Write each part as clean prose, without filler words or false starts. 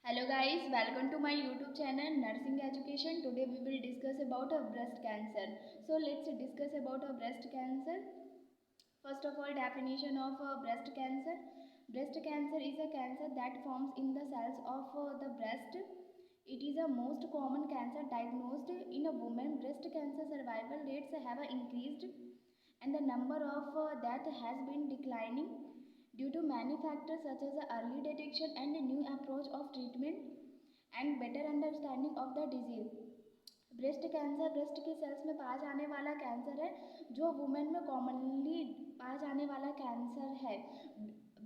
Hello guys, welcome to my YouTube channel Nursing Education. Today we will discuss about breast cancer. So let's discuss about breast cancer. First of all, definition of breast cancer. Breast cancer is a cancer that forms in the cells of the breast. It is a most common cancer diagnosed in a woman. Breast cancer survival rates have increased and the number of death has been declining due to many factors such as early detection and a new approach of treatment and better understanding of the disease. Breast cancer breast के sales में पाया जाने वाला cancer है जो women में commonly पाया जाने वाला कैंसर है।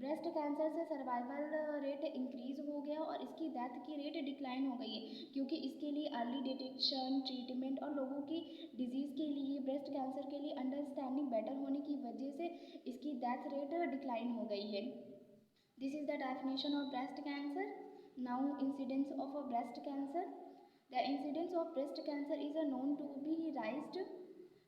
ब्रेस्ट कैंसर से सर्वाइवल रेट इंक्रीज हो गया और इसकी डेथ की रेट डिक्लाइन हो गई है क्योंकि इसके लिए अर्ली डिटेक्शन ट्रीटमेंट और लोगों की डिजीज़ के लिए ब्रेस्ट कैंसर के लिए अंडरस्टैंडिंग बेटर होने की वजह से इसकी डेथ रेट डिक्लाइन हो गई है। This is the definition of breast cancer. Now incidence of breast cancer. The incidence of breast cancer is known to be raised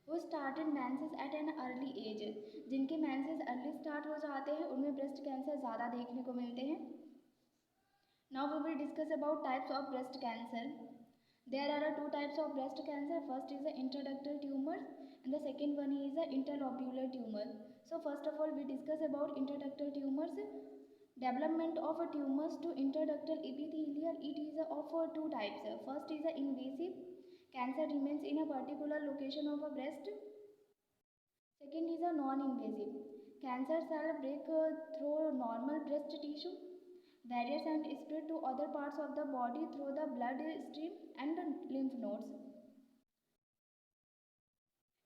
who started menses at an early age। जिनके menses early start हो जाते हैं उनमें breast cancer ज़्यादा देखने को मिलते हैं। Now we will discuss about types of breast cancer. There are two types of breast cancer. First is the intraductal tumor and the second one is the interlobular tumor. So first of all we discuss about intraductal tumors. Development of tumors to intraductal epithelial, it is of two types. First is invasive, cancer remains in a particular location of a breast. Second is non-invasive, cancer cell break through normal breast tissue, barriers and spread to other parts of the body through the blood stream and lymph nodes.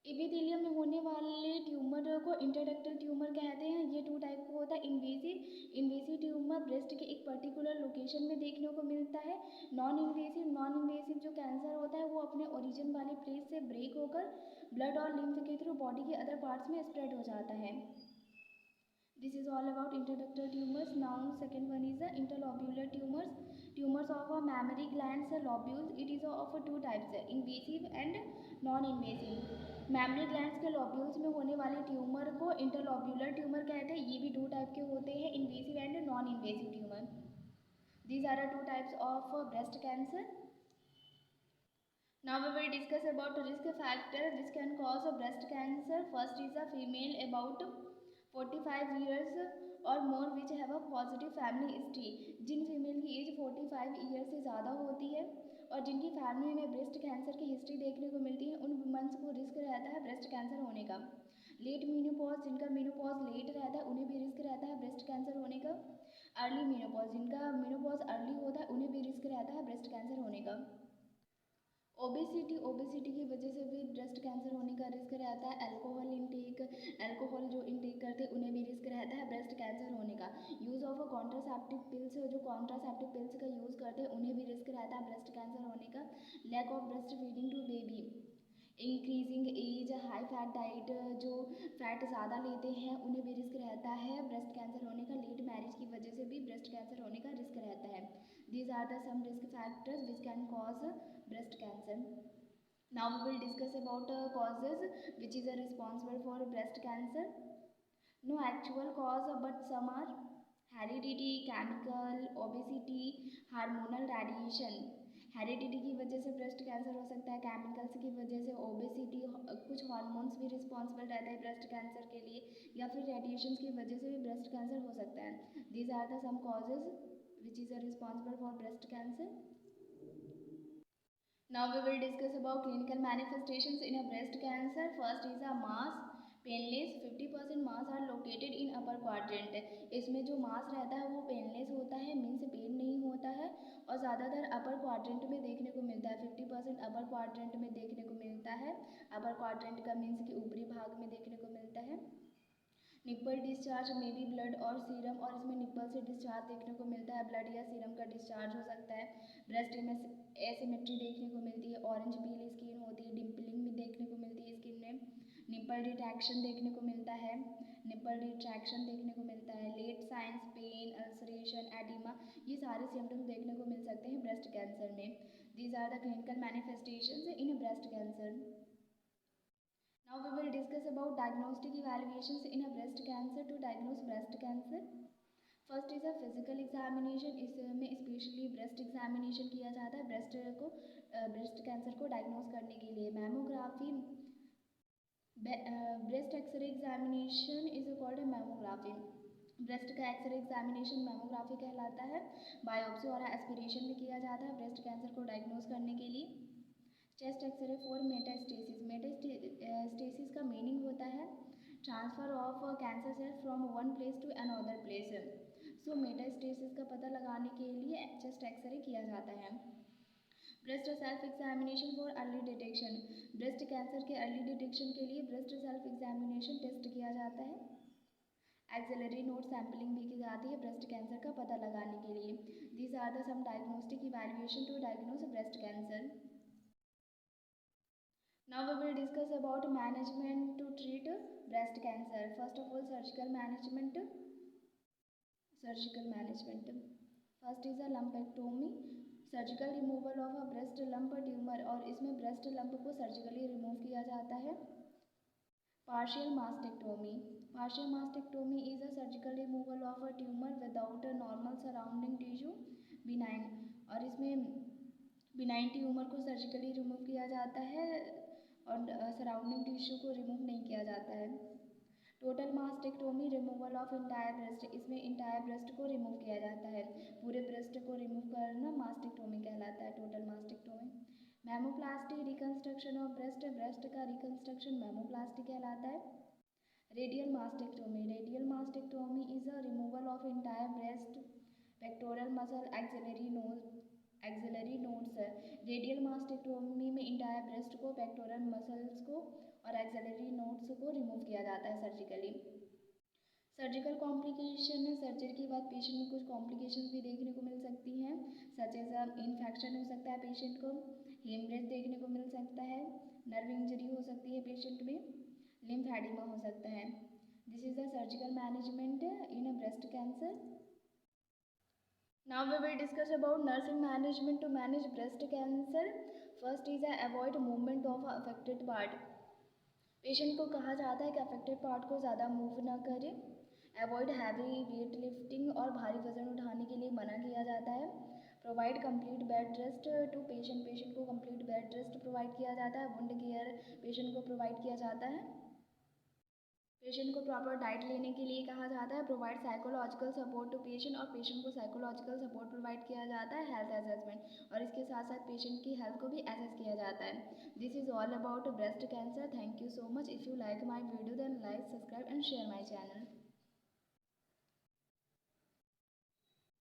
Epithelium में होने वाले tumour को intraductal tumour कहते हैं। ये to type का होता है। इन्वेसिव ट्यूमर ब्रेस्ट के एक पर्टिकुलर लोकेशन में देखने को मिलता है। नॉन इन्वेसिव जो कैंसर होता है वो अपने ओरिजिन वाले प्लेस से ब्रेक होकर ब्लड और लिम्फ के थ्रू बॉडी के अदर पार्ट्स में स्प्रेड हो जाता है। This is all about intraductal tumors. Now second one is the interlobular tumors. Tumors of mammary glands lobules. It is of two types, invasive and non-invasive. mammary glands के lobules में होने वाले tumour को interlobular tumor कहते हैं। ये भी दो टाइप के होते हैं, invasive and non-invasive tumor. These are the two types of breast cancer. Now we will discuss about risk factors which can cause breast cancer. First is a female about 45 years और more which have a positive family history. जिन female की age 45 year से ज़्यादा होती है और जिनकी family में ब्रेस्ट कैंसर की हिस्ट्री देखने को मिलती है उन वुमेंस को रिस्क रहता है ब्रेस्ट कैंसर होने का। लेट मीनोपॉज, जिनका मीनोपॉज लेट रहता है उन्हें भी रिस्क रहता है ब्रेस्ट कैंसर होने का। अर्ली मीनोपॉज, जिनका मीनोपॉज अर्ली होता है उन्हें भी रिस्क रहता है ब्रेस्ट कैंसर होने का। ओबेसिटी की वजह से भी ब्रेस्ट कैंसर होने का रिस्क रहता है। अल्कोहल जो इंटेक करते हैं उन्हें भी रिस्क रहता है ब्रेस्ट कैंसर होने का। यूज़ ऑफ कॉन्ट्रासेप्टिव पिल्स, जो कॉन्ट्रासेप्टिव पिल्स का यूज़ करते हैं उन्हें भी रिस्क रहता है ब्रेस्ट कैंसर होने का। Lack of breast feeding to baby, increasing age, high fat diet, जो फैट ज़्यादा लेते हैं उन्हें भी रिस्क रहता है ब्रेस्ट कैंसर होने का। लेट मैरिज की वजह से भी ब्रेस्ट कैंसर होने का रिस्क रहता है। These are the some risk factors which can cause breast cancer. Now we will discuss about causes which is responsible for breast cancer. No actual cause but some are heredity, chemical, obesity, hormonal radiation. Heredity की वजह से breast cancer हो सकता है, chemicals की वजह से, obesity, कुछ हार्मोन्स भी रिस्पॉन्सिबल रहता है ब्रेस्ट कैंसर के लिए, या फिर रेडिएशन की वजह से भी ब्रेस्ट कैंसर हो सकता है। These are the some causes which is responsible for breast cancer. Now we will discuss about clinical manifestations in a breast cancer. First is a mass, painless. 50% mass are located in upper quadrant. इसमें जो मास रहता है वो painless होता है, means pen नहीं होता है और ज़्यादातर अपर क्वाड्रेंट में देखने को मिलता है। 50% अपर क्वाड्रेंट में देखने को मिलता है। अपर क्वाड्रेंट का मीन्स कि ऊपरी भाग में देखने को मिलता है। निप्पल डिस्चार्ज में भी ब्लड और सीरम, और इसमें निप्पल से डिस्चार्ज देखने को मिलता है, ब्लड या सीरम का डिस्चार्ज हो सकता है। ब्रेस्ट में एसिमेट्री देखने को मिलती है, ऑरेंज पीली स्किन होती है, डिम्पलिंग भी देखने को मिलती है स्किन में। निप्पल रिट्रैक्शन देखने को मिलता है, late signs, pain, ulceration, oedema, ये सारे सिम्टम्स देखने को मिल सकते हैं ब्रेस्ट कैंसर में। These are the clinical manifestations in breast cancer. Now we will discuss about diagnostic evaluations in a breast cancer to diagnose breast cancer. First first is a physical examination, इसमें specially breast examination किया जाता है breast cancer को diagnose करने के लिए। Mammography, breast x-ray examination is called a mammography. Breast का x-ray examination mammography कहलाता है। बायोप्सी और एस्पिरेशन भी किया जाता है ब्रेस्ट कैंसर को डायग्नोज करने के लिए। Chest x-ray for metastasis, metastasis का मीनिंग होता है transfer of cancer cell from one place to another place. So metastasis का पता लगाने के लिए चेस्ट एक्सरे किया जाता है। Breast self examination for early detection, breast cancer के अर्ली डिटेक्शन के लिए ब्रेस्ट सेल्फ एग्जामिनेशन टेस्ट किया जाता है। एक्सिलरी नोड सैम्पलिंग भी की जाती है ब्रेस्ट कैंसर का पता लगाने के लिए। These are the some diagnostic evaluation to diagnose breast cancer. Now we will discuss about management to treat breast cancer. First of all, surgical management. First is a lumpectomy, surgical removal of a breast lump tumour, और इसमें breast lump को surgically remove किया जाता है। Partial mastectomy, partial mastectomy is a surgical removal of a tumour without a normal surrounding tissue benign, और इसमें benign tumour को surgically remove किया जाता है और सराउंडिंग टिश्यू को रिमूव नहीं किया जाता है। Total mastectomy, removal of entire breast, इसमें इंटायर ब्रेस्ट को रिमूव किया जाता है, पूरे ब्रेस्ट को रिमूव करना मास्टेक्टोमी कहलाता है, total mastectomy. Mammoplasty, reconstruction of breast, breast का रिकंस्ट्रक्शन मेमोप्लास्टी कहलाता है। Radial mastectomy, radial mastectomy is a removal of entire breast, pectoral muscle, axillary nodes. Radial mastectomy में इंटायर ब्रेस्ट को, पेक्टोरल मसल्स को और एक्सिलरी नोड्स को remove किया जाता है सर्जिकली। सर्जिकल कॉम्प्लिकेशन, सर्जरी के बाद पेशेंट में कुछ कॉम्प्लिकेशंस भी देखने को मिल सकती हैं, सच एज इन्फेक्शन हो सकता है पेशेंट को, हेमरेज देखने को मिल सकता है, नर्व इंजरी हो सकती है पेशेंट में, लिम्फ एडिमा हो सकता है। This is the surgical management in a breast cancer. Now we will discuss about nursing management to manage breast cancer. First is avoid movement of affected part. Patient को कहा जाता है कि affected part को ज़्यादा मूव ना करें। Avoid heavy weight lifting, और भारी वजन उठाने के लिए मना किया जाता है। Provide complete bed rest to patient, patient को कंप्लीट बेड रेस्ट प्रोवाइड किया जाता है। वुंड केयर पेशेंट को प्रोवाइड किया जाता है। पेशेंट को प्रॉपर डाइट लेने के लिए कहा जाता है। Provide psychological support to patient, और पेशेंट को साइकोलॉजिकल सपोर्ट प्रोवाइड किया जाता है। हेल्थ असेसमेंट, और इसके साथ साथ पेशेंट की हेल्थ को भी असेस किया जाता है। This is all about breast cancer. Thank you so much. If you like my video then like, subscribe and share my channel.